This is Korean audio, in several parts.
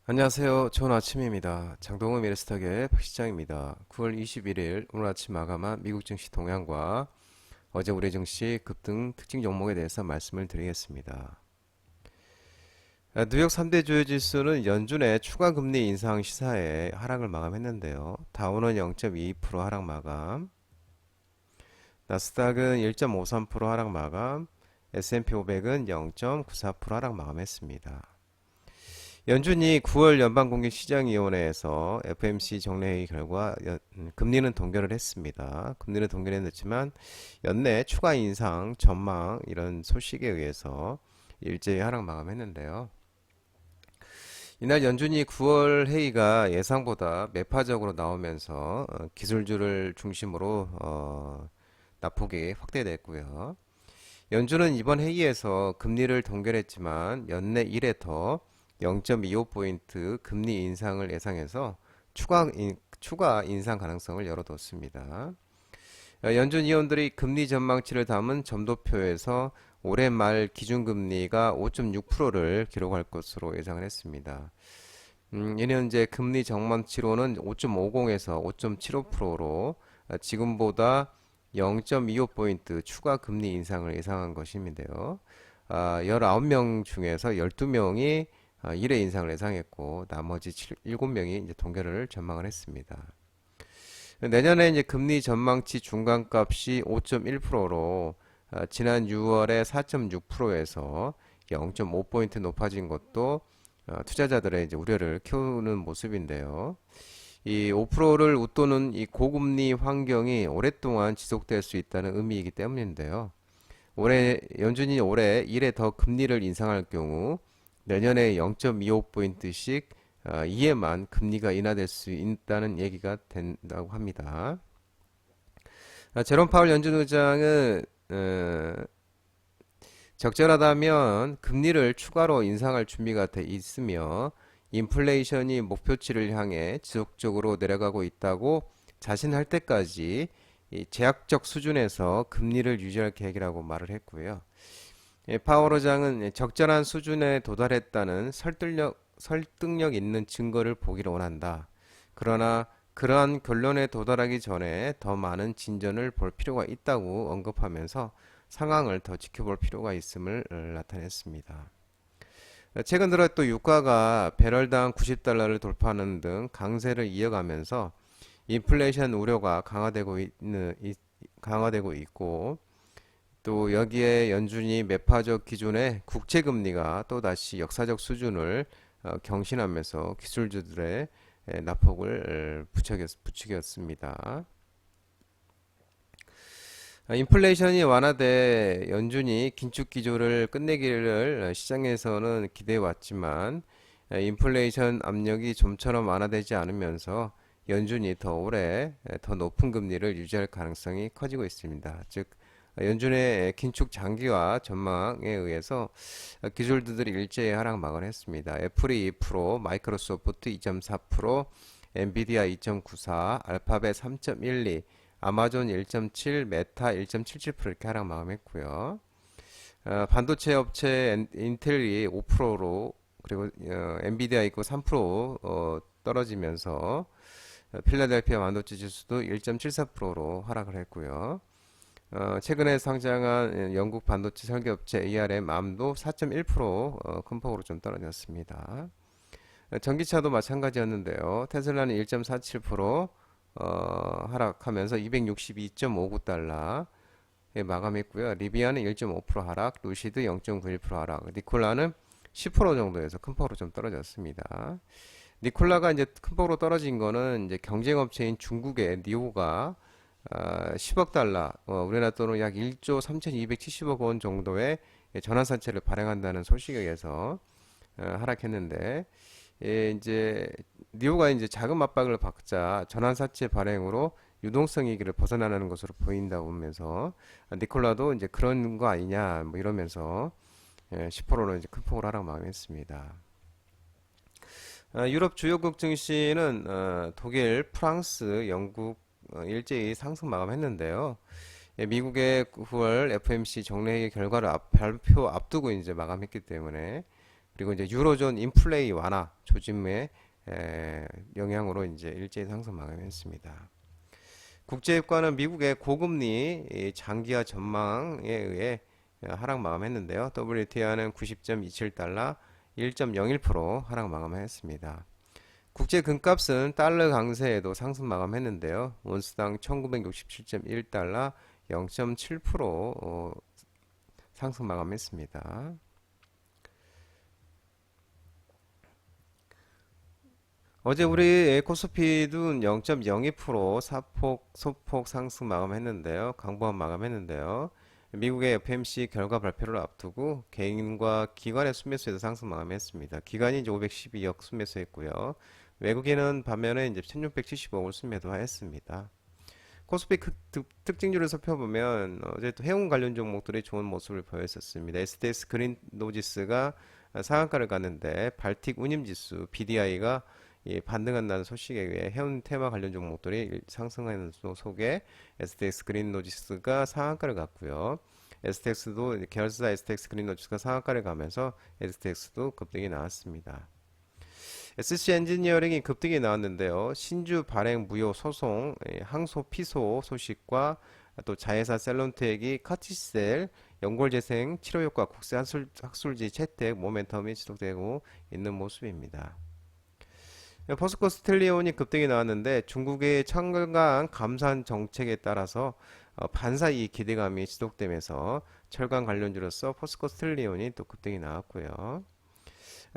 안녕하세요. 좋은 아침입니다. 장동훈 미래스탁의 박시장입니다. 9월 21일 오늘 아침 마감한 미국 증시 동향과 어제 우리 증시 급등 특징 종목에 대해서 말씀을 드리겠습니다. 뉴욕 3대 주요 지수는 연준의 추가 금리 인상 시사에 하락을 마감했는데요. 다우는 0.22% 하락 마감, 나스닥은 1.53% 하락 마감, S&P 500은 0.94% 하락 마감했습니다. 연준이 9월 연방공개시장위원회에서 FMC 정례회의 결과 금리는 동결을 했습니다. 금리는 동결했지만 연내 추가 인상 전망 이런 소식에 의해서 일제히 하락 마감했는데요. 이날 연준이 9월 회의가 예상보다 매파적으로 나오면서 기술주를 중심으로 낙폭이 확대됐고요. 연준은 이번 회의에서 금리를 동결했지만 연내 1회 더 0.25포인트 금리 인상을 예상해서 추가 인상 가능성을 열어뒀습니다. 연준 위원들이 금리 전망치를 담은 점도표에서 올해 말 기준금리가 5.6%를 기록할 것으로 예상을 했습니다. 이는 이제 금리 전망치로는 5.50에서 5.75%로 지금보다 0.25포인트 추가 금리 인상을 예상한 것인데요. 19명 중에서 12명이 1회 인상을 예상했고 나머지 7명이 이제 동결을 전망을 했습니다. 내년에 이제 금리 전망치 중간값이 5.1%로 지난 6월에 4.6%에서 0.5포인트 높아진 것도 투자자들의 이제 우려를 키우는 모습인데요. 이 5%를 웃도는 이 고금리 환경이 오랫동안 지속될 수 있다는 의미이기 때문인데요. 연준이 올해 1회 더 금리를 인상할 경우 내년에 0.25포인트씩 2회만 금리가 인하될 수 있다는 얘기가 된다고 합니다. 제롬 파월 연준 의장은 적절하다면 금리를 추가로 인상할 준비가 돼 있으며 인플레이션이 목표치를 향해 지속적으로 내려가고 있다고 자신할 때까지 이 제약적 수준에서 금리를 유지할 계획이라고 말을 했고요. 파월 의장은 적절한 수준에 도달했다는 설득력 있는 증거를 보기를 원한다. 그러나 그러한 결론에 도달하기 전에 더 많은 진전을 볼 필요가 있다고 언급하면서 상황을 더 지켜볼 필요가 있음을 나타냈습니다. 최근 들어 또 유가가 배럴당 90달러를 돌파하는 등 강세를 이어가면서 인플레이션 우려가 강화되고 있고 또 여기에 연준이 매파적 기준의 국채금리가 또다시 역사적 수준을 경신하면서 기술주들의 낙폭을 부추겼습니다. 인플레이션이 완화돼 연준이 긴축 기조를 끝내기를 시장에서는 기대해 왔지만 인플레이션 압력이 좀처럼 완화되지 않으면서 연준이 더 오래 더 높은 금리를 유지할 가능성이 커지고 있습니다. 즉 연준의 긴축 장기화 전망에 의해서 기술주들이 일제히 하락 막을 했습니다. 애플이 2%, 마이크로소프트 2.4%, 엔비디아 2.94, 알파벳 3.12, 아마존 1.7, 메타 1.77% 이렇게 하락 마감했고요. 반도체 업체 인텔이 5%로 그리고 엔비디아 있고 3% 떨어지면서 필라델피아 반도체 지수도 1.74%로 하락을 했고요. 최근에 상장한 영국 반도체 설계업체 ARM도 4.1% 큰 폭으로 좀 떨어졌습니다. 전기차도 마찬가지였는데요. 테슬라는 1.47% 하락하면서 262.59달러에 마감했고요. 리비아는 1.5% 하락, 루시드 0.91% 하락, 니콜라는 10% 정도에서 큰 폭으로 좀 떨어졌습니다. 니콜라가 이제 큰 폭으로 떨어진 거는 이제 경쟁업체인 중국의 니오가 10억 달러, 우리나라 돈으로 약 1조 3,270억 원 정도의 전환사채를 발행한다는 소식에 의해서 하락했는데, 이제 니오가 이제 자금 압박을 받자 전환사채 발행으로 유동성 위기를 벗어나는 것으로 보인다고 하면서 니콜라도 이제 그런 거 아니냐 뭐 이러면서 10%는 이제 큰 폭으로 하락 마감했습니다. 유럽 주요국 증시는 독일, 프랑스, 영국 일제히 상승 마감했는데요. 미국의 9월 FMC 정례회의 결과를 발표 앞두고 이제 마감했기 때문에 그리고 이제 유로존 인플레이 완화 조짐의 영향으로 이제 일제히 상승 마감했습니다. 국제유가는 미국의 고금리 장기화 전망에 의해 하락 마감했는데요. WTI는 90.27달러 1.01% 하락 마감했습니다. 국제 금값은 달러 강세에도 상승 마감했는데요. 온스당 1967.1달러 0.7% 상승 마감했습니다. 어제 우리 코스피도 0.02% 소폭 상승 마감했는데요. 강보합 마감했는데요. 미국의 FMC 결과 발표를 앞두고 개인과 기관의 순매수에서 상승 마감했습니다. 기관이 이제 512억 순매수했고요. 외국인은 반면에 이제 1675억을 순매도했습니다. 코스피 특징주를 살펴보면 어제 또 해운 관련 종목들이 좋은 모습을 보였었습니다. STS 그린 노지스가 상한가를 갔는데 발틱 운임지수 BDI가 반등한다는 소식에 의해 해운 테마 관련 종목들이 상승하는 속에 STX 그린 노지스가 상한가를 갔고요. STX도 계열사 STX 그린 노지스가 상한가를 가면서 STX도 급등이 나왔습니다. SC 엔지니어링이 급등이 나왔는데요. 신주 발행 무효 소송, 항소 피소 소식과 또 자회사 셀론텍이 카티셀 연골재생 치료효과 국제 학술지 채택 모멘텀이 지속되고 있는 모습입니다. 포스코 스텔리온이 급등이 나왔는데 중국의 철강 감산 정책에 따라서 반사이익 기대감이 지속되면서 철강 관련주로서 포스코 스텔리온이 또 급등이 나왔고요.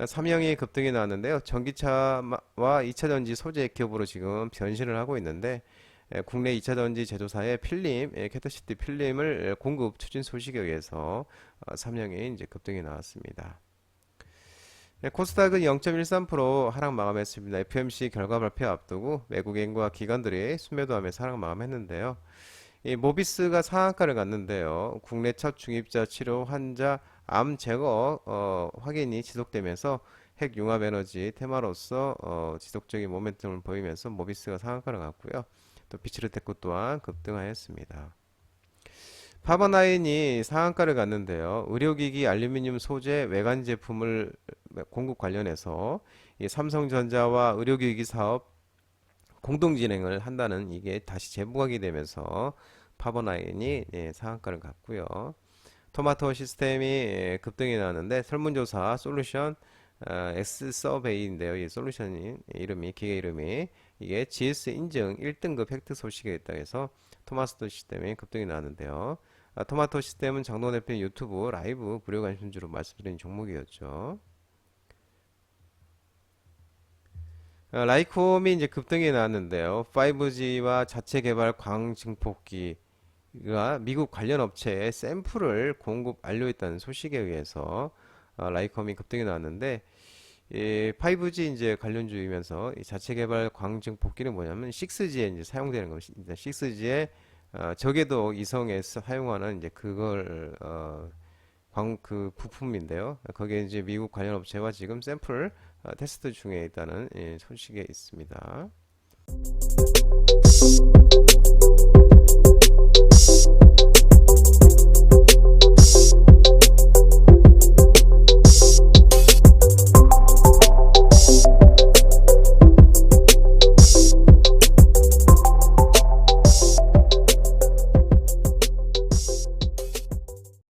삼형이 급등이 나왔는데요. 전기차와 2차전지 소재 기업으로 지금 변신을 하고 있는데 국내 2차전지 제조사의 필름, 캐터시티 필름을 공급 추진 소식에 의해서 삼형이 이제 급등이 나왔습니다. 코스닥은 0.13% 하락 마감했습니다. FMC 결과 발표 앞두고 외국인과 기관들이 순매도하면서 하락 마감했는데요. 이 모비스가 상한가를 갔는데요. 국내 첫 중입자 치료 환자 암 제거 확인이 지속되면서 핵 융합 에너지 테마로서 지속적인 모멘텀을 보이면서 모비스가 상한가를 갔고요. 또 비츠르테크 또한 급등하였습니다. 파버나인이 상한가를 갔는데요. 의료기기 알루미늄 소재 외관 제품을 공급 관련해서 이 삼성전자와 의료기기 사업 공동 진행을 한다는 이게 다시 재부각이 되면서 파버나인이 상한가를 갔고요. 토마토 시스템이 급등이 나왔는데 설문조사 솔루션 X 서베이인데요. 이 솔루션 이름이 기계 이름이 이게 GS 인증 1등급 획득 소식에 있다 해서 토마토 시스템이 급등이 나왔는데요. 토마토 시스템은 장동 대표 유튜브 라이브 무료 관심주로 말씀드린 종목이었죠. 라이콤이 이제 급등이 나왔는데요. 5G와 자체 개발 광 증폭기가 미국 관련 업체에 샘플을 공급 완료했다는 소식에 의해서 라이콤이 급등이 나왔는데 5G 이제 관련주이면서 이 자체 개발 광 증폭기는 뭐냐면 6G에 이제 사용되는 것입니다. 6G에 적외도 이성에 사용하는 이제 그걸 그 부품인데요. 거기에 이제 미국 관련 업체와 지금 샘플 테스트 중에 있다는 소식에 있습니다.